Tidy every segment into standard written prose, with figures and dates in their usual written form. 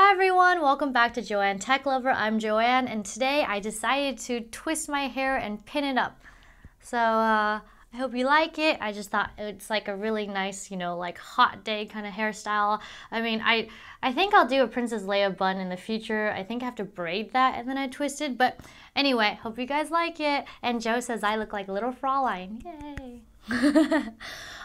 Hi everyone, welcome back to JoanneTechLover. I'm Joanne, and today I decided to twist my hair and pin it up. So I hope you like it. I just thought it's like a really nice, like hot day kind of hairstyle. I mean, I think I'll do a Princess Leia bun in the future. I think I have to braid that and then I twist it. But anyway, hope you guys like it. And Joe says I look like a little Fraulein. Yay!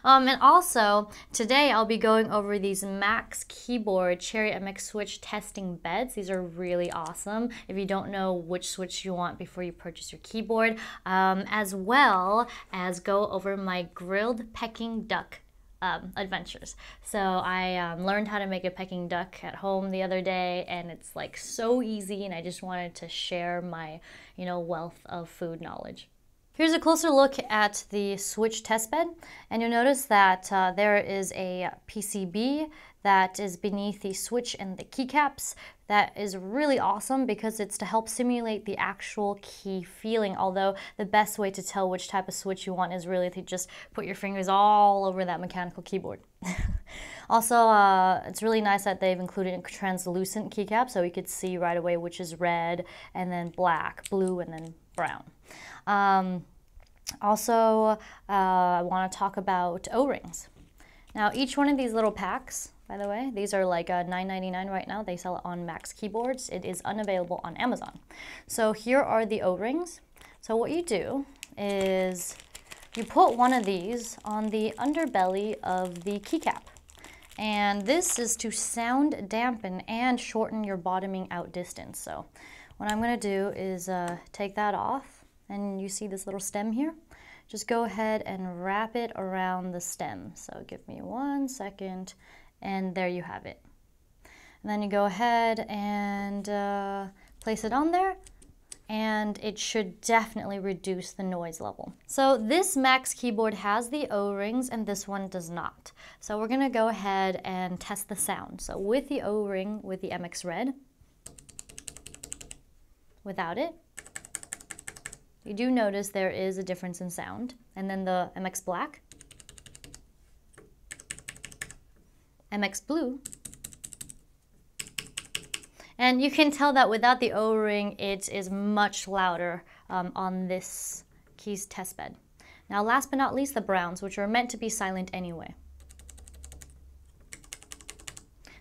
And also, today I'll be going over these Max Keyboard Cherry MX Switch testing beds. These are really awesome if you don't know which switch you want before you purchase your keyboard, as well as go over my grilled Peking Duck adventures. So I learned how to make a Peking Duck at home the other day, and it's like so easy, and I just wanted to share my, wealth of food knowledge. Here's a closer look at the switch testbed, and you'll notice that there is a PCB that is beneath the switch and the keycaps. That is really awesome because it's to help simulate the actual key feeling, although the best way to tell which type of switch you want is really to just put your fingers all over that mechanical keyboard. Also, it's really nice that they've included a translucent keycap so you could see right away which is red, and then black, blue, and then brown. Also, I want to talk about O-rings. Now, each one of these little packs, by the way, these are like $9.99 right now. They sell it on Max Keyboards. It is unavailable on Amazon. So here are the O-rings. So what you do is you put one of these on the underbelly of the keycap. And this is to sound dampen and shorten your bottoming out distance. So what I'm going to do is take that off. And you see this little stem here? Just go ahead and wrap it around the stem. So give me 1 second, and there you have it. And then you go ahead and place it on there, and it should definitely reduce the noise level. So this Max keyboard has the O-rings, and this one does not. So we're gonna go ahead and test the sound. So with the O-ring, with the MX Red, without it, you do notice there is a difference in sound. And then the MX Black, MX Blue, and you can tell that without the O-ring, it is much louder on this keys testbed. Now, last but not least, the browns, which are meant to be silent anyway.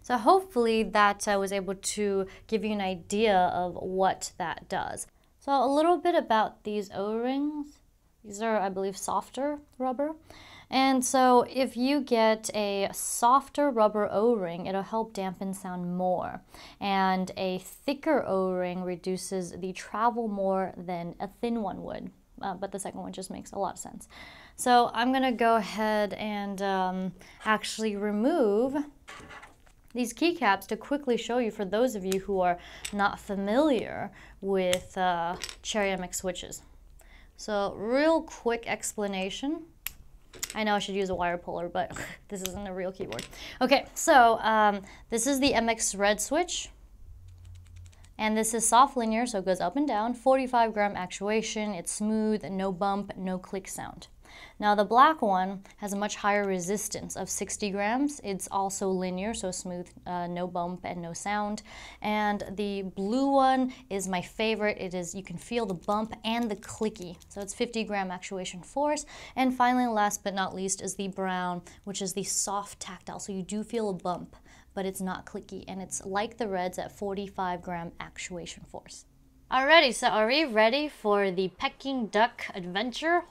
So hopefully that was able to give you an idea of what that does. So a little bit about these O-rings. These are, I believe, softer rubber. And so if you get a softer rubber O-ring, it'll help dampen sound more. And a thicker O-ring reduces the travel more than a thin one would. But the second one just makes a lot of sense. So I'm going to go ahead and actually remove these keycaps to quickly show you, for those of you who are not familiar with Cherry MX switches. So real quick explanation. I know I should use a wire puller, but this isn't a real keyboard. Okay, so this is the MX Red switch. And this is soft linear, so it goes up and down. 45 gram actuation, it's smooth, no bump, no click sound. Now the black one has a much higher resistance of 60 grams. It's also linear, so smooth, no bump and no sound. And the blue one is my favorite. It is, you can feel the bump and the clicky. So it's 50 gram actuation force. And finally, last but not least, is the brown, which is the soft tactile. So you do feel a bump, but it's not clicky. And it's like the reds at 45 gram actuation force. Alrighty, so are we ready for the Peking Duck adventure?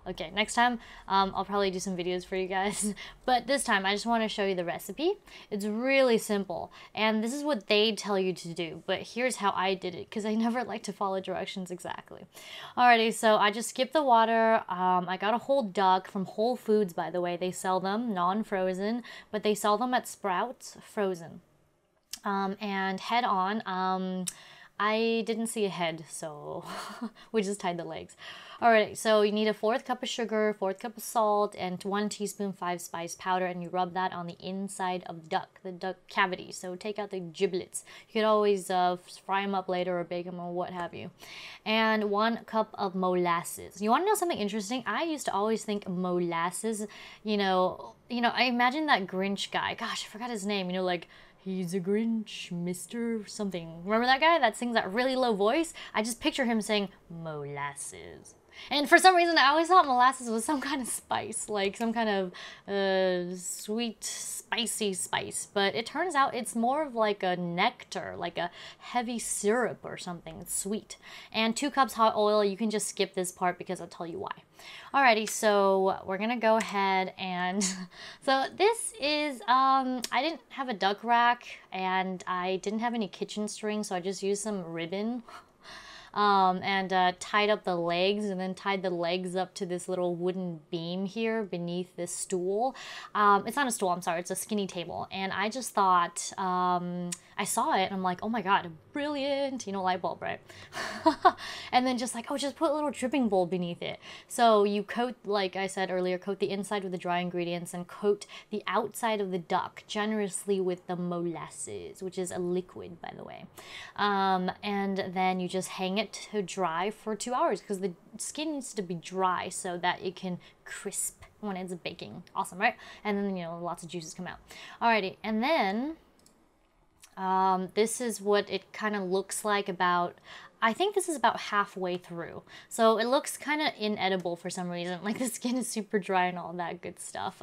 Okay, next time I'll probably do some videos for you guys, but this time I just want to show you the recipe. It's really simple, and this is what they tell you to do, but here's how I did it, because I never like to follow directions exactly. Alrighty, so I just skipped the water. I got a whole duck from Whole Foods, by the way. They sell them non-frozen, but they sell them at Sprouts frozen. And head on. I didn't see a head, so we just tied the legs. Alright, so you need a 1/4 cup of sugar, 1/4 cup of salt, and 1 teaspoon 5-spice powder, and you rub that on the inside of the duck cavity. So take out the giblets. You could always fry them up later or bake them or what have you. And 1 cup of molasses. You want to know something interesting? I used to always think molasses, I imagine that Grinch guy. Gosh, I forgot his name. he's a Grinch, Mr. something. Remember that guy that sings that really low voice? I just picture him saying molasses. And for some reason, I always thought molasses was some kind of spice, like some kind of sweet, spicy spice. But it turns out it's more of like a nectar, like a heavy syrup or something. It's sweet. And 2 cups hot oil. You can just skip this part because I'll tell you why. Alrighty, so we're gonna go ahead and so this is I didn't have a duck rack and I didn't have any kitchen string, so I just used some ribbon. And tied up the legs and then tied the legs up to this little wooden beam here beneath this stool. It's not a stool, I'm sorry, it's a skinny table. And I just thought, I saw it and I'm like, oh my god, brilliant, you know, light bulb, right? And then just like, oh, just put a little dripping bowl beneath it. So you coat, like I said earlier, coat the inside with the dry ingredients and coat the outside of the duck generously with the molasses, which is a liquid, by the way. And then you just hang it to dry for 2 hours because the skin needs to be dry so that it can crisp when it's baking. Awesome, right? And then, you know, lots of juices come out. Alrighty, and then this is what it kind of looks like about, I think this is about halfway through. So it looks kind of inedible for some reason. Like the skin is super dry and all that good stuff.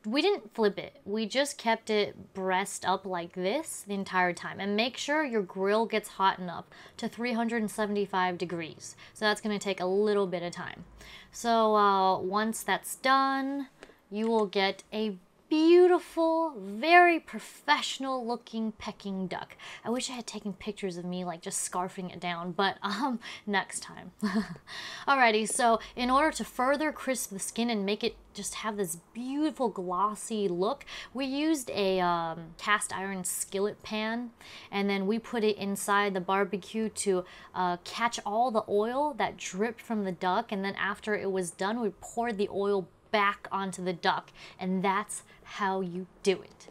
We didn't flip it. We just kept it breast up like this the entire time. And make sure your grill gets hot enough to 375 degrees. So that's going to take a little bit of time. So once that's done, you will get a beautiful, very professional looking Peking duck. I wish I had taken pictures of me like just scarfing it down, but next time. Alrighty, so in order to further crisp the skin and make it just have this beautiful glossy look, we used a cast iron skillet pan, and then we put it inside the barbecue to catch all the oil that dripped from the duck, and then after it was done, we poured the oil back onto the duck, and that's how you do it.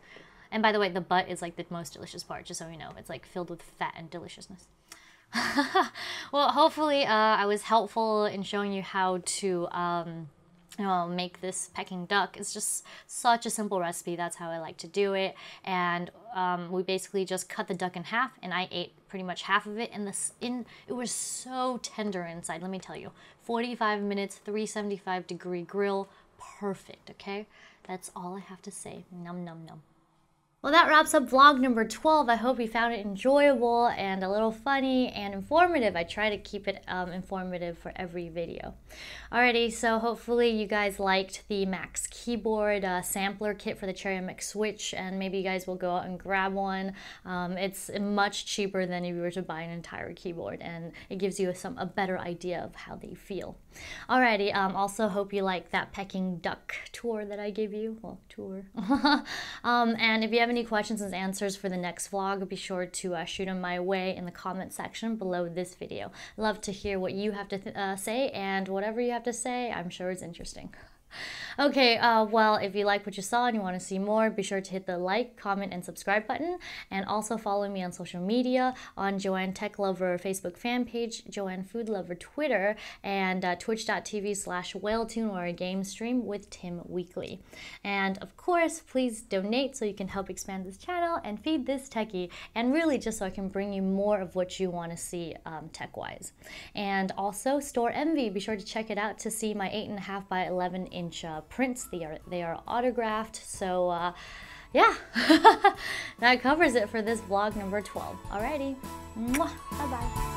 And by the way, the butt is like the most delicious part, just so you know. It's like filled with fat and deliciousness. Well, hopefully I was helpful in showing you how to you know, make this Peking duck. It's just such a simple recipe. That's how I like to do it. And we basically just cut the duck in half, and I ate pretty much half of it. And it was so tender inside, let me tell you. 45 minutes, 375-degree grill, perfect, okay? That's all I have to say. Num num num. Well, that wraps up vlog number 12. I hope you found it enjoyable and a little funny and informative. I try to keep it informative for every video. Alrighty, so hopefully you guys liked the Max keyboard sampler kit for the Cherry MX Switch, and maybe you guys will go out and grab one. It's much cheaper than if you were to buy an entire keyboard, and it gives you a better idea of how they feel. Alrighty, also hope you like that Peking Duck tour that I gave you. Well, tour. And if you have any questions and answers for the next vlog, be sure to shoot them my way in the comment section below this video. Love to hear what you have to say, and whatever you have to say, I'm sure it's interesting. Okay, well, if you like what you saw and you want to see more, be sure to hit the like, comment, and subscribe button, and also follow me on social media on JoanneTechLover Facebook fan page, Joanne Food Lover Twitter, and twitch.tv/whaletune, where I game stream with Tim weekly. And of course, please donate so you can help expand this channel and feed this techie, and really just so I can bring you more of what you want to see tech-wise. And also, Store Envy, be sure to check it out to see my 8.5 by 11-inch prints. They are autographed. So yeah, that covers it for this vlog number 12. Alrighty, bye bye.